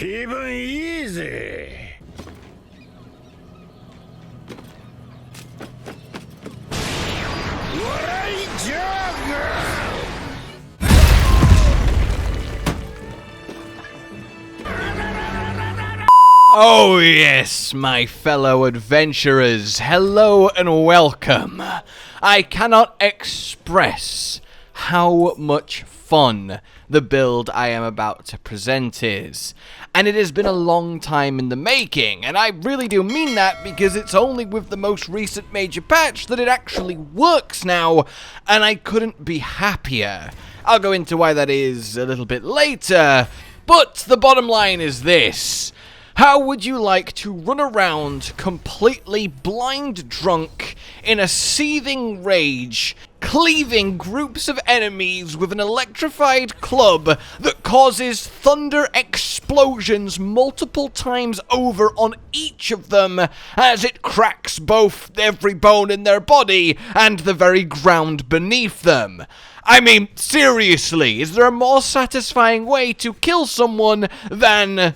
気分いいぜ。笑いジャー Oh yes, my fellow adventurers, hello and welcome. I cannot express how much fun the build I am about to present is. And it has been a long time in the making, and I really do mean that because it's only with the most recent major patch that it actually works now, and I couldn't be happier. I'll go into why that is a little bit later, but the bottom line is this. How would you like to run around completely blind drunk in a seething rage, cleaving groups of enemies with an electrified club that causes thunder explosions multiple times over on each of them as it cracks both every bone in their body and the very ground beneath them? I mean, seriously, is there a more satisfying way to kill someone than...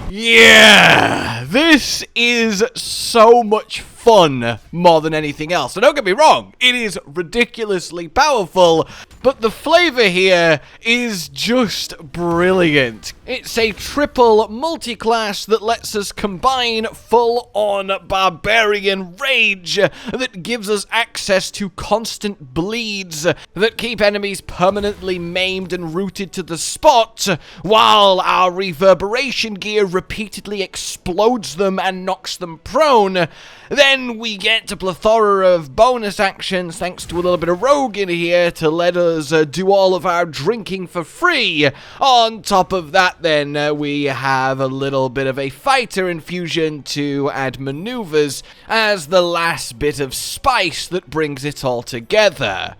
Yeah, this is so much fun more than anything else. So don't get me wrong, it is ridiculously powerful, but the flavor here is just brilliant. It's a triple multiclass that lets us combine full-on Barbarian rage that gives us access to constant bleeds that keep enemies permanently maimed and rooted to the spot, while our reverberation gear repeatedly explodes them and knocks them prone. Then we get a plethora of bonus actions thanks to a little bit of rogue in here to let us do all of our drinking for free. On top of that then we have a little bit of a fighter infusion to add maneuvers as the last bit of spice that brings it all together.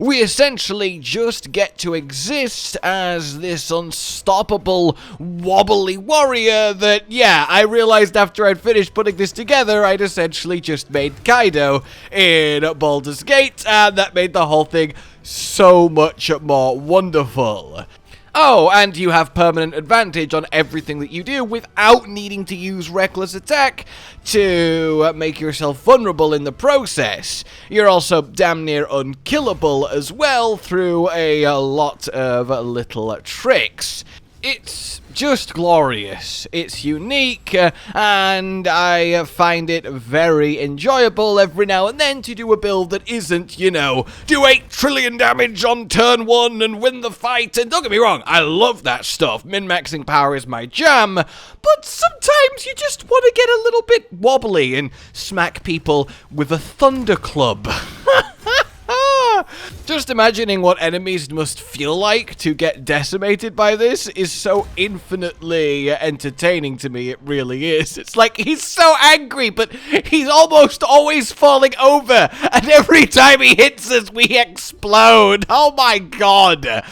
We essentially just get to exist as this unstoppable, wobbly warrior that, yeah, I realized after I'd finished putting this together, I'd essentially just made Kaido in Baldurs Gate, and that made the whole thing so much more wonderful. Oh, and you have permanent advantage on everything that you do without needing to use reckless attack to make yourself vulnerable in the process. You're also damn near unkillable as well through a lot of little tricks. It's just glorious. It's unique, and I find it very enjoyable every now and then to do a build that isn't, you know, do 8 trillion damage on turn 1 and win the fight. And don't get me wrong, I love that stuff. Min-maxing power is my jam, but sometimes you just want to get a little bit wobbly and smack people with a thunder club. Just imagining what enemies must feel like to get decimated by this is so infinitely entertaining to me, it really is. It's like, he's so angry, but he's almost always falling over, and every time he hits us, we explode. Oh my god.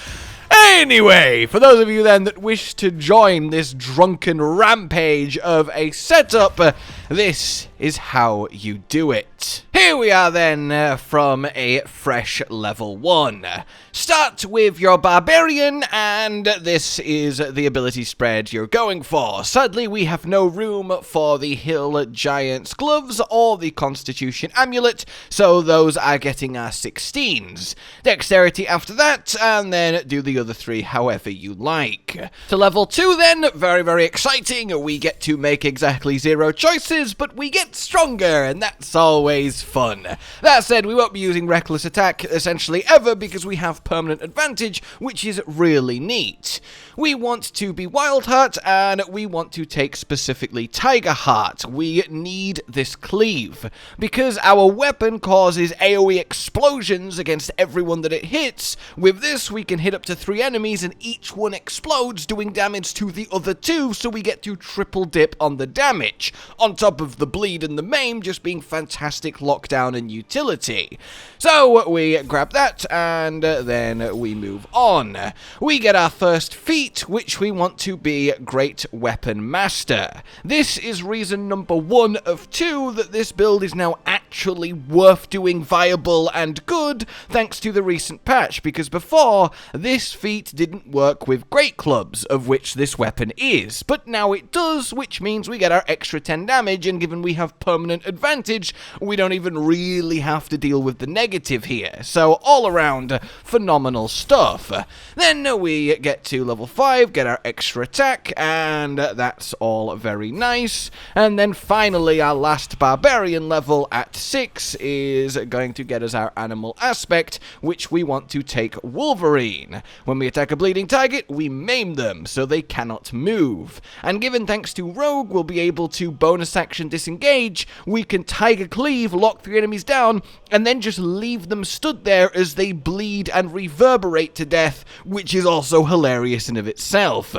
Anyway, for those of you then that wish to join this drunken rampage of a setup, this is how you do it. Here we are then from a fresh level 1. Start with your Barbarian, and this is the ability spread you're going for. Sadly, we have no room for the Hill Giant's Gloves or the Constitution Amulet, so those are getting our 16s. Dexterity after that, and then do the other 3 however you like. To level 2 then, very, very exciting. We get to make exactly 0 choices, but we get stronger, and that's always fun. That said, we won't be using reckless attack essentially ever because we have permanent advantage, which is really neat. We want to be wildheart, and we want to take specifically tiger heart. We need this cleave because our weapon causes AoE explosions against everyone that it hits. With this, we can hit up to 3 enemies and each one explodes, doing damage to the other 2, so we get to triple dip on the damage. On top top of the bleed and the maim just being fantastic lockdown and utility. So we grab that, and then we move on. We get our first feat, which we want to be Great Weapon Master. This is reason number 1 of 2 that this build is now actually worth doing, viable and good, thanks to the recent patch, because before, this feat didn't work with great clubs, of which this weapon is, but now it does, which means we get our extra 10 damage, and given we have permanent advantage, we don't even really have to deal with the negative here. So all around, phenomenal stuff. Then we get to level 5, get our extra attack, and that's all very nice. And then finally, our last Barbarian level at 6 is going to get us our animal aspect, which we want to take Wolverine. When we attack a bleeding target, we maim them, so they cannot move. And given thanks to Rogue, we'll be able to bonus action disengage, we can Tiger Cleave, lock 3 enemies down, and then just leave them stood there as they bleed and reverberate to death, which is also hilarious in of itself.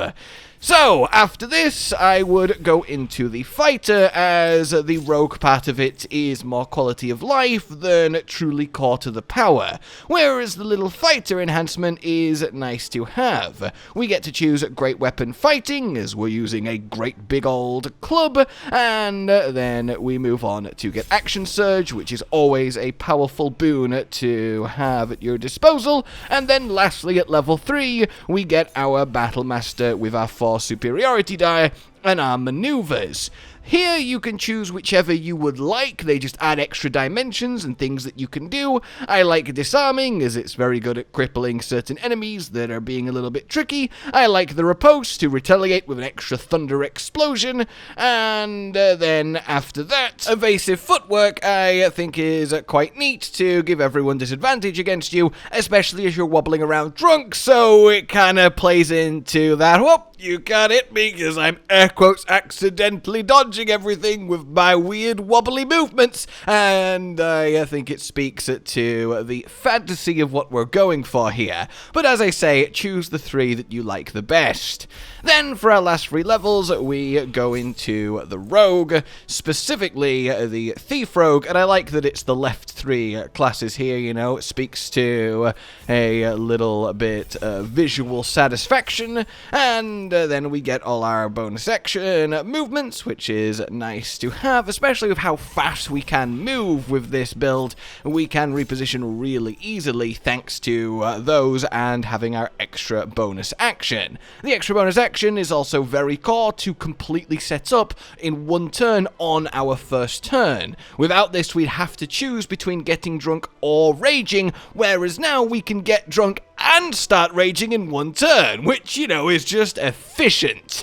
So, after this, I would go into the fighter, as the rogue part of it is more quality of life than truly core to the power, whereas the little fighter enhancement is nice to have. We get to choose great weapon fighting, as we're using a great big old club, and then we move on to get action surge, which is always a powerful boon to have at your disposal, and then lastly at level 3, we get our battlemaster with our 4 superiority die and our maneuvers. Here you can choose whichever you would like, they just add extra dimensions and things that you can do. I like disarming, as it's very good at crippling certain enemies that are being a little bit tricky. I like the riposte to retaliate with an extra thunder explosion, and then after that, evasive footwork I think is quite neat to give everyone disadvantage against you, especially as you're wobbling around drunk, so it kinda plays into that, whoop, you can't hit me because I'm air quotes accidentally dodging everything with my weird wobbly movements, and I think it speaks to the fantasy of what we're going for here. But as I say, choose the 3 that you like the best. Then for our last 3 levels, we go into the rogue, specifically the thief rogue, and I like that it's the left 3 classes here, you know, it speaks to a little bit visual satisfaction, and then we get all our bonus action movements, which is nice to have, especially with how fast we can move with this build. We can reposition really easily thanks to those and having our extra bonus action. The extra bonus action is also very core to completely set up in 1 turn on our first turn. Without this, we'd have to choose between getting drunk or raging, whereas now we can get drunk and start raging in 1 turn, which, you know, is just efficient.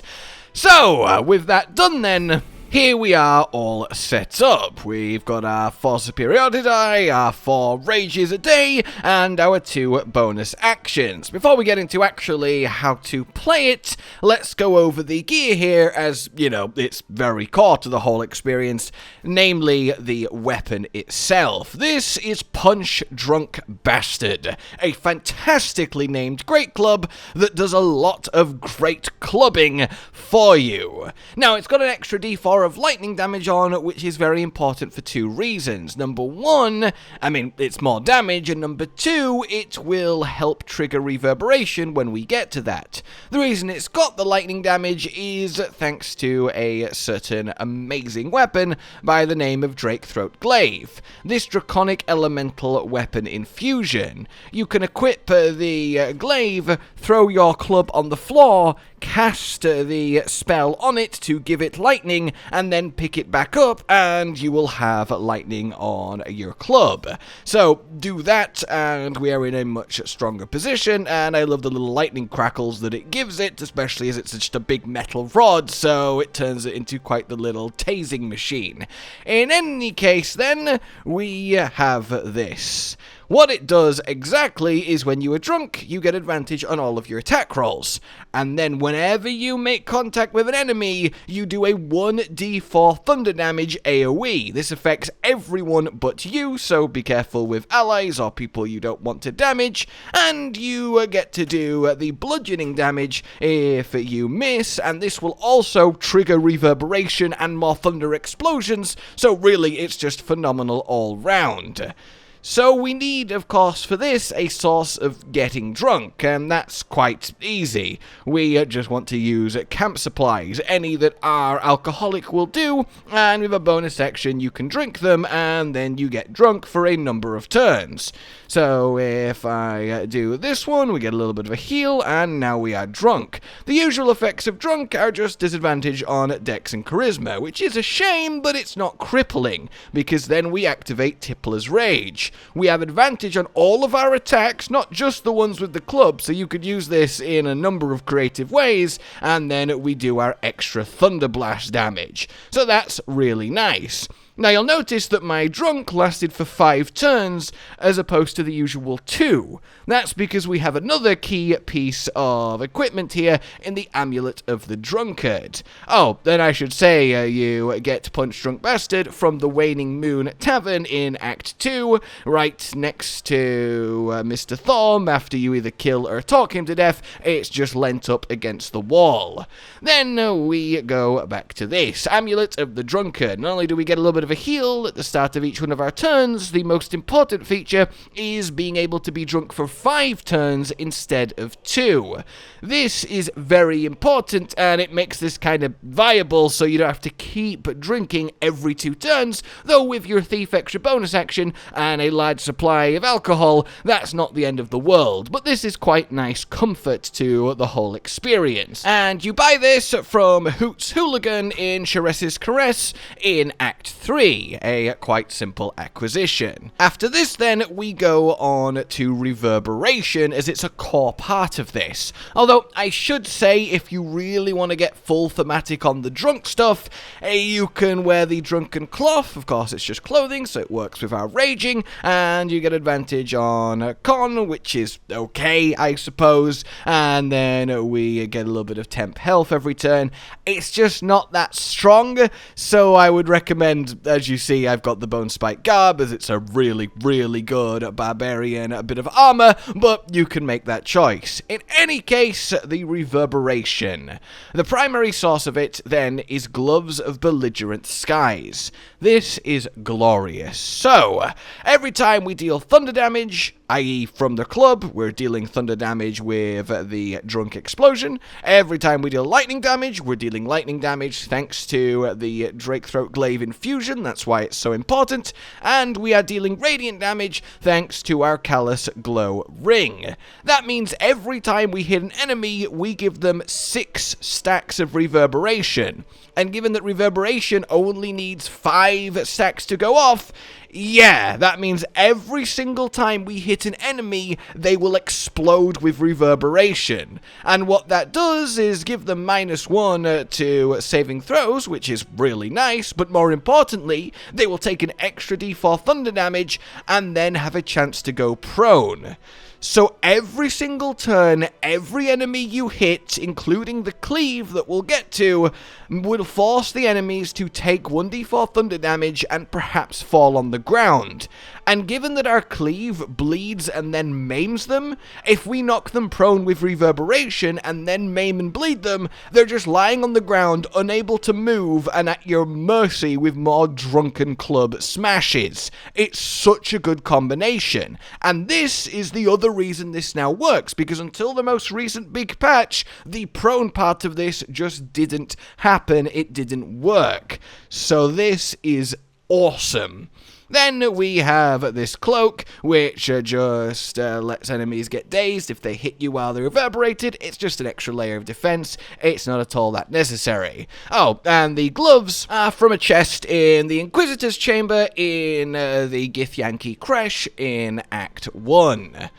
So, with that done then, here we are all set up. We've got our 4 superiority die, our 4 rages a day, and our 2 bonus actions. Before we get into actually how to play it, let's go over the gear here, as, you know, it's very core to the whole experience, namely the weapon itself. This is Punch Drunk Bastard, a fantastically named great club that does a lot of great clubbing for you. Now, it's got an extra d4 of lightning damage on, which is very important for 2 reasons. Number 1, I mean, it's more damage, and number 2, it will help trigger reverberation when we get to that. The reason it's got the lightning damage is thanks to a certain amazing weapon by the name of Drakethroat Glaive. This draconic elemental weapon infusion. You can equip the glaive, throw your club on the floor, cast the spell on it to give it lightning, and then pick it back up, and you will have lightning on your club. So do that, and we are in a much stronger position, and I love the little lightning crackles that it gives it, especially as it's just a big metal rod, so it turns it into quite the little tasing machine. In any case, then, we have this. What it does exactly is when you are drunk, you get advantage on all of your attack rolls. And then whenever you make contact with an enemy, you do a 1d4 thunder damage AoE. This affects everyone but you, so be careful with allies or people you don't want to damage. And you get to do the bludgeoning damage if you miss, and this will also trigger reverberation and more thunder explosions, so really it's just phenomenal all round. So we need, of course, for this, a source of getting drunk, and that's quite easy. We just want to use camp supplies. Any that are alcoholic will do, and with a bonus action you can drink them, and then you get drunk for a number of turns. So if I do this one, we get a little bit of a heal, and now we are drunk. The usual effects of drunk are just disadvantage on Dex and Charisma, which is a shame, but it's not crippling, because then we activate Tippler's Rage. We have advantage on all of our attacks, not just the ones with the club, so you could use this in a number of creative ways, and then we do our extra Thunder Blast damage. So that's really nice. Now you'll notice that my drunk lasted for 5 turns as opposed to the usual 2. That's because we have another key piece of equipment here in the Amulet of the Drunkard. Oh, then I should say you get Punch Drunk Bastard from the Waning Moon Tavern in Act 2, right next to Mr. Thorm. After you either kill or talk him to death, it's just leant up against the wall. Then we go back to this, Amulet of the Drunkard. Not only do we get a little bit of a heal at the start of each one of our turns, the most important feature is being able to be drunk for 5 turns instead of 2. This is very important, and it makes this kind of viable so you don't have to keep drinking every 2 turns, though with your Thief extra bonus action and a large supply of alcohol, that's not the end of the world, but this is quite nice comfort to the whole experience. And you buy this from Hoots Hooligan in Chares's Caress in Act 3, a quite simple acquisition. After this then, we go on to Reverberation, as it's a core part of this. Although, I should say, if you really want to get full thematic on the drunk stuff, you can wear the Drunken Cloth. Of course, it's just clothing, so it works with our raging, and you get advantage on Con, which is okay, I suppose, and then we get a little bit of temp health every turn. It's just not that strong, so I would recommend, as you see, I've got the Bone Spike Garb, as it's a really, really good Barbarian, a bit of armor, but you can make that choice. In any case, the Reverberation. The primary source of it, then, is Gloves of Belligerent Skies. This is glorious. So, every time we deal thunder damage, i.e. from the club, we're dealing thunder damage with the Drunk Explosion. Every time we deal lightning damage, we're dealing lightning damage thanks to the Drakethroat Glaive Infusion, that's why it's so important. And we are dealing radiant damage thanks to our Callous Glow Ring. That means every time we hit an enemy, we give them 6 stacks of Reverberation. And given that Reverberation only needs 5 stacks to go off, yeah, that means every single time we hit an enemy, they will explode with Reverberation. And what that does is give them -1 to saving throws, which is really nice, but more importantly, they will take an extra d4 thunder damage and then have a chance to go prone. So every single turn, every enemy you hit, including the cleave that we'll get to, will force the enemies to take 1d4 thunder damage and perhaps fall on the ground. And given that our cleave bleeds and then maims them, if we knock them prone with Reverberation and then maim and bleed them, they're just lying on the ground, unable to move, and at your mercy with more Drunken Club smashes. It's such a good combination. And this is the other reason this now works, because until the most recent big patch, the prone part of this just didn't happen, it didn't work. So this is awesome. Then we have this cloak, which just lets enemies get dazed if they hit you while they're reverberated. It's just an extra layer of defense. It's not at all that necessary. Oh, and the gloves are from a chest in the Inquisitor's Chamber in the Githyanki Creche in Act 1.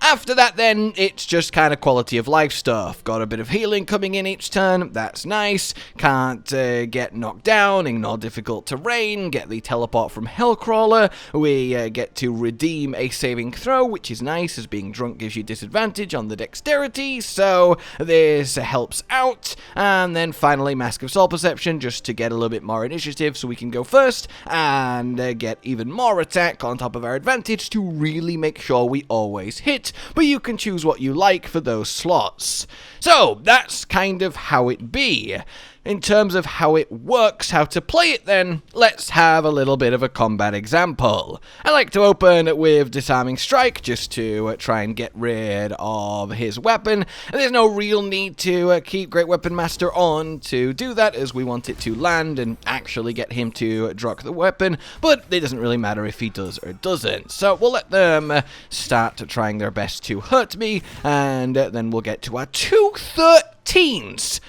After that then, it's just kind of quality of life stuff. Got a bit of healing coming in each turn, that's nice. Can't get knocked down, ignore difficult terrain, get the teleport from Hellcrawler. We get to redeem a saving throw, which is nice, as being drunk gives you disadvantage on the dexterity, so this helps out. And then finally Mask of Soul Perception, just to get a little bit more initiative so we can go first, and get even more attack on top of our advantage to really make sure we always hit. But you can choose what you like for those slots. So that's kind of how it be. In terms of how it works, how to play it then, let's have a little bit of a combat example. I like to open with Disarming Strike, just to try and get rid of his weapon. And there's no real need to keep Great Weapon Master on to do that, as we want it to land and actually get him to drop the weapon, but it doesn't really matter if he does or doesn't. So we'll let them start trying their best to hurt me, and then we'll get to our 2 13s.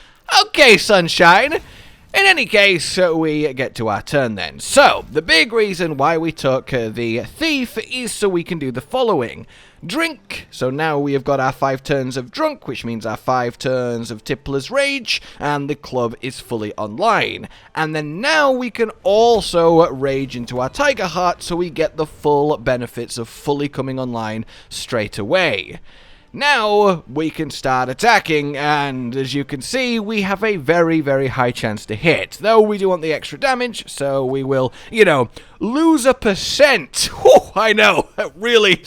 Okay, sunshine. In any case, we get to our turn then. So, the big reason why we took the Thief is so we can do the following. Drink. So now we have got our 5 turns of Drunk, which means our 5 turns of Tippler's Rage, and the club is fully online. And then now we can also rage into our Tiger Heart, so we get the full benefits of fully coming online straight away. Now we can start attacking, and as you can see, we have a very, very high chance to hit. Though we do want the extra damage, so we will, lose a percent. Whew, I know, really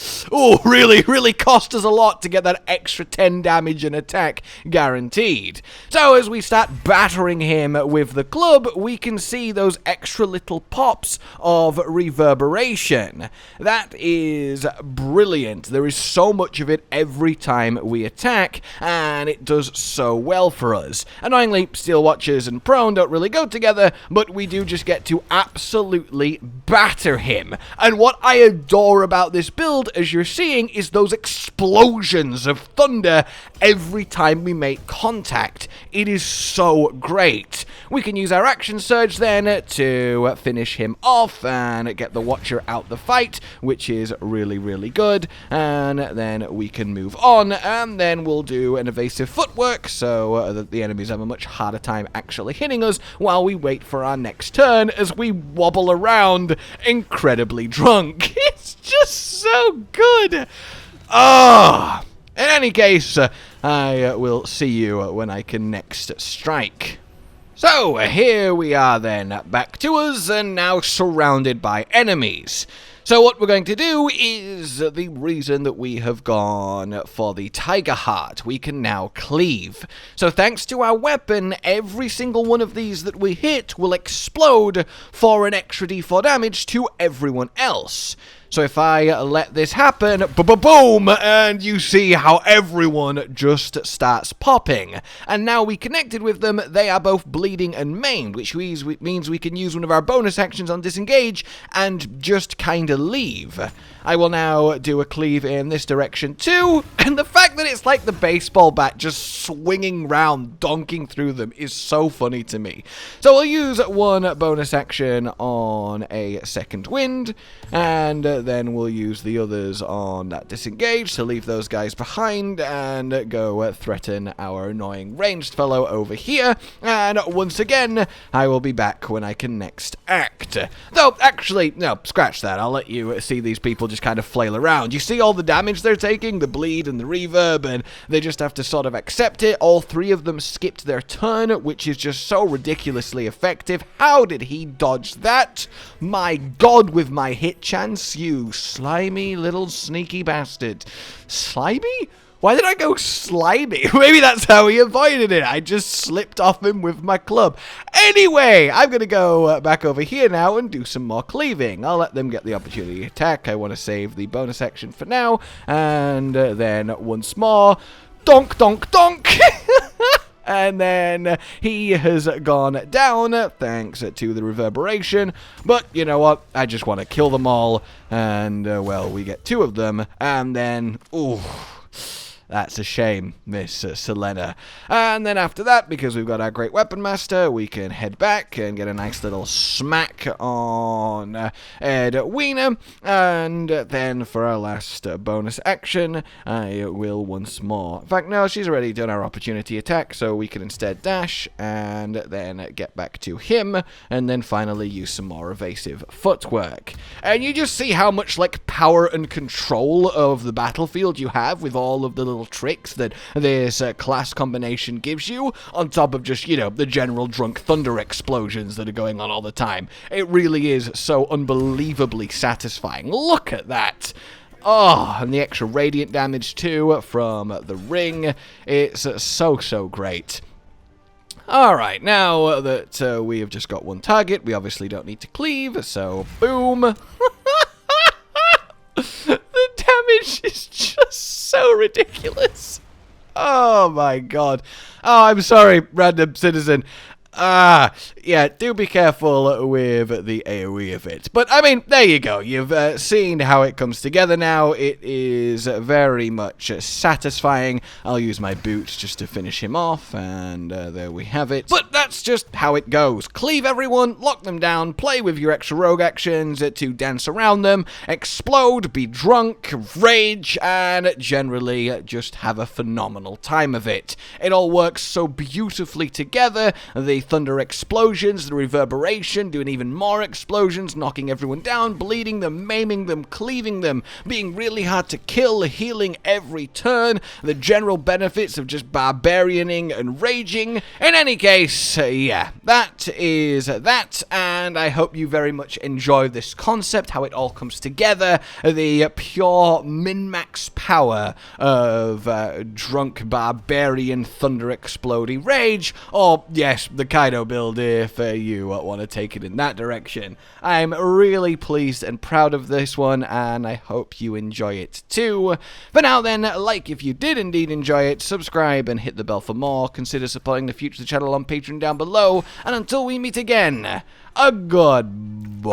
cost us a lot to get that extra 10 damage and attack guaranteed. So as we start battering him with the club, we can see those extra little pops of reverberation. That is brilliant. There is so much of it every time we attack, and it does so well for us. Annoyingly, Steel Watchers and Prone don't really go together, but we do just get to absolutely batter him. And what I adore about this build, as you're seeing, is those explosions of thunder every time we make contact. It is so great. We can use our action surge then to finish him off and get the Watcher out the fight, which is really, really good. And then we can move on, and then we'll do an evasive footwork so that the enemies have a much harder time actually hitting us while we wait for our next turn as we wobble around incredibly drunk. It's just so good. Ah. In any case, I will see you when I can next strike. So, here we are then, back to us, and now surrounded by enemies. So what we're going to do is the reason that we have gone for the Tiger Heart. We can now cleave. So thanks to our weapon, every single one of these that we hit will explode for an extra d4 damage to everyone else. So if I let this happen, boom, and you see how everyone just starts popping. And now we connected with them, they are both bleeding and maimed, which means we can use one of our bonus actions on disengage and just kinda leave. I will now do a cleave in this direction too, and the fact that it's like the baseball bat just swinging round, donking through them is so funny to me. So we'll use one bonus action on a second wind, and then we'll use the others on that disengage to leave those guys behind and go threaten our annoying ranged fellow over here. And once again, I will be back when I can next act. Though, actually, no, scratch that. I'll let you see these people just kind of flail around. You see all the damage they're taking, the bleed and the reverb, and they just have to sort of accept it. All 3 of them skipped their turn, which is just so ridiculously effective. How did he dodge that? My god, with my hit chance, you slimy little sneaky bastard. Slimy? Why did I go slimy? Maybe that's how he avoided it. I just slipped off him with my club. Anyway, I'm going to go back over here now and do some more cleaving. I'll let them get the opportunity to attack. I want to save the bonus action for now. And then once more, donk, donk, donk. And then he has gone down, thanks to the reverberation. But you know what? I just want to kill them all. And, well, we get 2 of them. And then, ooh. That's a shame, Miss Selena. And then after that, because we've got our great weapon master, we can head back and get a nice little smack on Edwina. And then for our last bonus action, I will once more. In fact, no, she's already done our opportunity attack, so we can instead dash and then get back to him, and then finally use some more evasive footwork. And you just see how much, like, power and control of the battlefield you have with all of the little tricks that this class combination gives you, on top of just, you know, the general drunk thunder explosions that are going on all the time. It really is so unbelievably satisfying. Look at that! Oh, and the extra radiant damage too from the ring. It's so great. Alright, now that we have just got one target, we obviously don't need to cleave, so boom. The damage is just so ridiculous. Oh my god. Oh, I'm sorry, random citizen. Yeah, do be careful with the AoE of it. But, I mean, there you go. You've seen how it comes together now. It is very much satisfying. I'll use my boots just to finish him off, and there we have it. But that's just how it goes. Cleave everyone, lock them down, play with your extra rogue actions to dance around them, explode, be drunk, rage, and generally just have a phenomenal time of it. It all works so beautifully together. The thunder explosions, the reverberation, doing even more explosions, knocking everyone down, bleeding them, maiming them, cleaving them, being really hard to kill, healing every turn, the general benefits of just barbarianing and raging. In any case, yeah, that is that, and I hope you very much enjoy this concept, how it all comes together, the pure min-max power of drunk barbarian thunder exploding rage, or yes, the Kaido build if you want to take it in that direction. I'm really pleased and proud of this one, and I hope you enjoy it too. For now then, like if you did indeed enjoy it, subscribe and hit the bell for more. Consider supporting the future of the channel on Patreon down below, and until we meet again, a goodbye.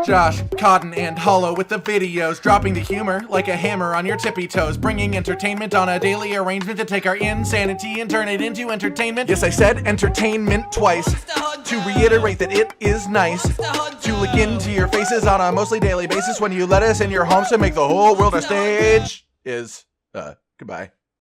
Josh, Cotton, and Hollow with the videos, dropping the humor like a hammer on your tippy toes, bringing entertainment on a daily arrangement to take our insanity and turn it into entertainment. Yes, I said entertainment twice, to reiterate that it is nice to look into your faces on a mostly daily basis when you let us in your homes to make the whole world a stage. Goodbye.